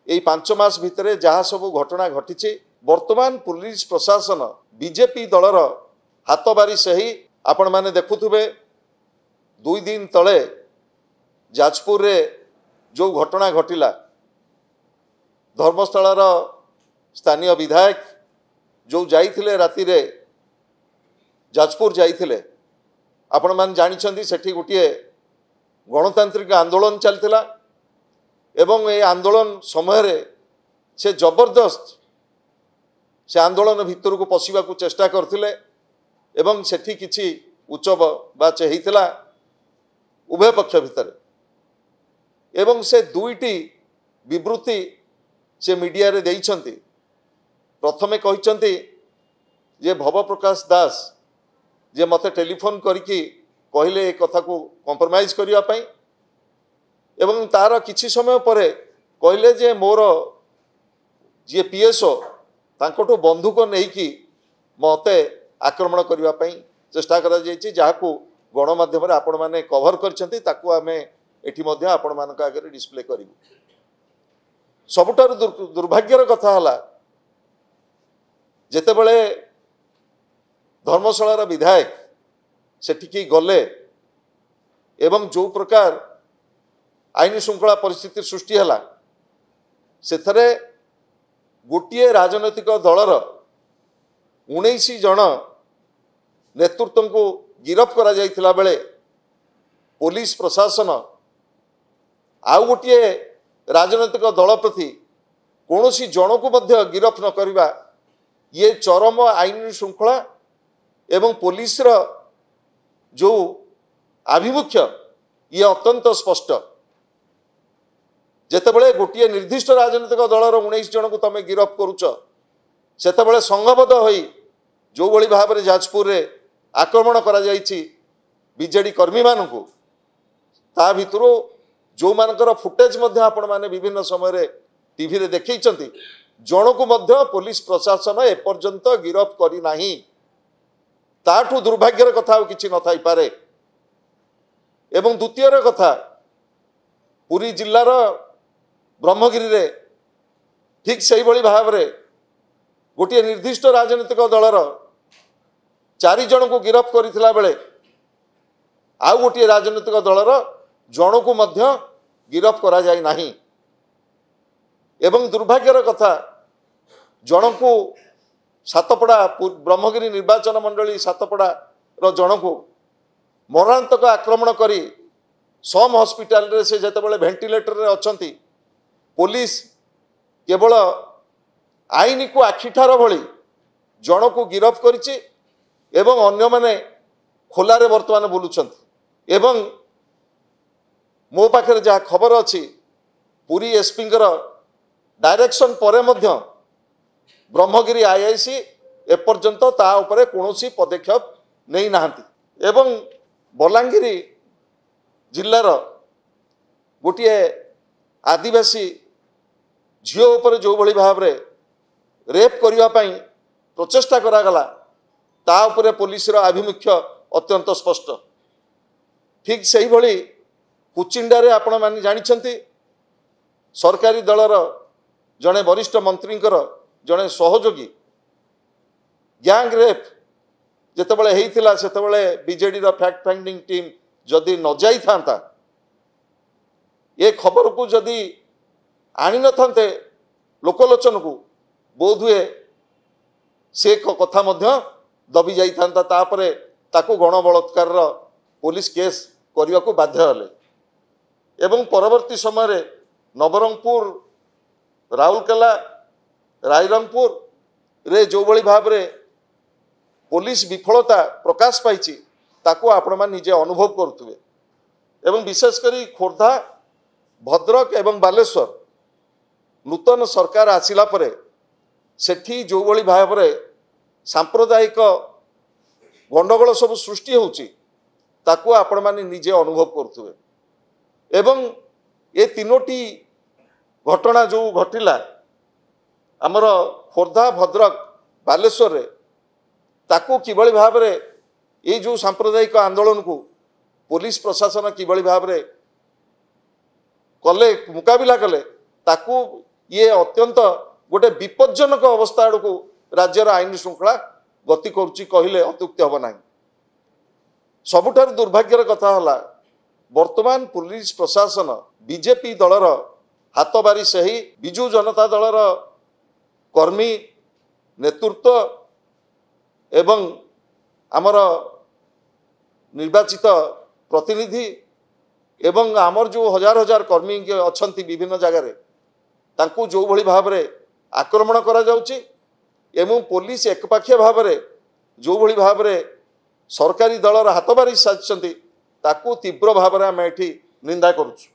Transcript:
यही 5 मास भितर जहाँ सब घटना घटी वर्तमान पुलिस प्रशासन बीजेपी दलर हाथ बारी से ही आपण माने देखुथुबे 2 दिन तले जाजपुर रे जो घटना घटिला धर्मस्थल स्थानीय विधायक जो जाइथिले राति रे जाजपुर जाइथिले आपण मान जानिछंती सेठी गोटे गणतांत्रिक आंदोलन चलतिला एवं ए आंदोलन समय रे से जबरदस्त से आंदोलन भितर को पशिबा को चेष्टा करथिले एवं सेठी किछि उत्सव बा चेहितला उभय पक्ष भितर एवं से दुईटी विवृत्ति से मीडिया रे देइछंती प्रथमे कहिछंती जे भव प्रकाश दास जे मते टेलीफोन करिकी कहले ए कथा को कंप्रोमाइज करिया पई एवं तार किछि समय परे कहले जे मोर जे पीएसओ तांकोटो बंधुक नेकी मते आक्रमण करिया पई चेष्टा करा जायछि जाहाकू गणमाध्यम रे आपण माने कवर करछंती ताकू आमे एठी मध्ये आपण मानक आगे डिस्प्ले करिवु सबुठार दुर्भाग्यर कथा हला जेते बेले धर्मशालार विधायक सेठिकी गले एवं जो प्रकार आईन श्रृंखला परिस्थिति सृष्टि हला सेथरे गोटे राजनैतिक दलर 19 जन नेतृत्व को गिरफ करा जाइथिला बेले पुलिस प्रशासन आउ गोटे राजनैतिक दल प्रति कौनसी जन को मध्य गिरफ न करिबा ये चरम आईन श्रृंखला एवं पुलिस रो जो आभिमुख्य ये अत्यंत स्पष्ट जेतेबेले गोटे निर्दिष्ट राजनैतिक दलर 19 जन को तमे गिरफ करुच सेतेबेले संघबद्ध होई जो भली भाव में जाजपुर रे आक्रमण करा जाइछि बीजेडी कर्मी मानकु ता भितरो जो मानकर फुटेज मध्य आपण माने विभिन्न समय रे टीवी रे देखैछंती जन को मध्य पुलिस प्रशासन एपर्यंत गिरफ करी नाही ताठू दुर्भाग्यर कथा किछि न थाई पारे एवं द्वितीय कथा पुरी जिल्लार ब्रह्मगिरी रे ठीक सही भली भाव रे गोटे निर्दिष्ट राजनैतिक दलर 4 जन को गिरफ करथिला बेले आउ गोटे राजनैतिक दलर जन को मध्य गिरफ करा जाय नाही एवं दुर्भाग्यर कथा जन को सातपड़ा ब्रह्मगिरी निर्वाचन मंडली सातपड़ा रो जन को मरणांतक आक्रमण करी सम हॉस्पिटल रे से जेतेबेले वेंटिलेटर रे अछंती पुलिस केवल आईन को आखिठार भली जन को गिरफ करिछि एवं अन्य माने खोलारे वर्तमान बुलुछंती एवं मो पाखे जहाँ खबर अच्छी पुरी एसपी डायरेक्शन पर मध्य ब्रह्मगिरी आईआईसी एपर्यंत ता उपरे कौनसी पदक्षेप नहीं नाहंती एवं बलांगीर जिल्लार गोटे आदिवासी झील उपर जो भली भाव रे रेप करने प्रचेष्टा करागला ता उपरे पुलिस आभिमुख्य अत्यंत स्पष्ट ठीक सही भली कुचिंडा रे आपण माने जानिछंती सरकारी दलर जड़े वरिष्ठ मंत्री जड़े सहयोगी गैंग रेप जेतेबेले हेइथिला सेतेबेले बीजेडी रो फैक्ट फाइंडिंग टीम जदि न जाई थांता ये खबर को जदि आनी न थांते लोकलोचन को बोध हुए से कथा मध्य दबी जाई थांता तापरे ताको गण बलात्कार पुलिस केस करने को बाध्य हले एवं परवर्ती समय रे नवरंगपुर राउरकेला रायरंगपुर रे जो भली भाव रे पुलिस विफलता प्रकाश पाई ताको आपण मान निजे अनुभव करुवे एवं विशेषकर खोर्धा भद्रक एवं बालेश्वर नूतन सरकार आसिला परे सेठी जो भली भाव रे सांप्रदायिक गंडगोल सब सृष्टि होउची ताको आपण मान निजे अनुभव करुवे एवं ये तीनोटी घटना जो घटिला आमर खोर्धा भद्रक बालेश्वर रे ताको किभली भाव रे ये जो सांप्रदायिक आंदोलन को पुलिस प्रशासन किभली भाव रे कले मुकाबिला कले ताको ये अत्यंत गोटे विपज्जनक अवस्था आड़क राज्यर आईन श्रृंखला गति करुच्ची कहले अत्युक्ति हम ना। सबुठार दुर्भाग्यर कथा है वर्तमान पुलिस प्रशासन बीजेपी दलर हाथ बारी से ही विजु जनता दलर कर्मी नेतृत्व एवं आमर निर्वाचित प्रतिनिधि एवं आमर जो हजार हजार कर्मी अच्छा विभिन्न जगार तांकू जो भली भाव में आक्रमण करा जाउची एवं पुलिस एकपाखिया भाव में जो भली भाव में सरकारी दलर हाथ बारी साजिशंती ताकू तीव्र भाव में आम एठी निंदा करुछु।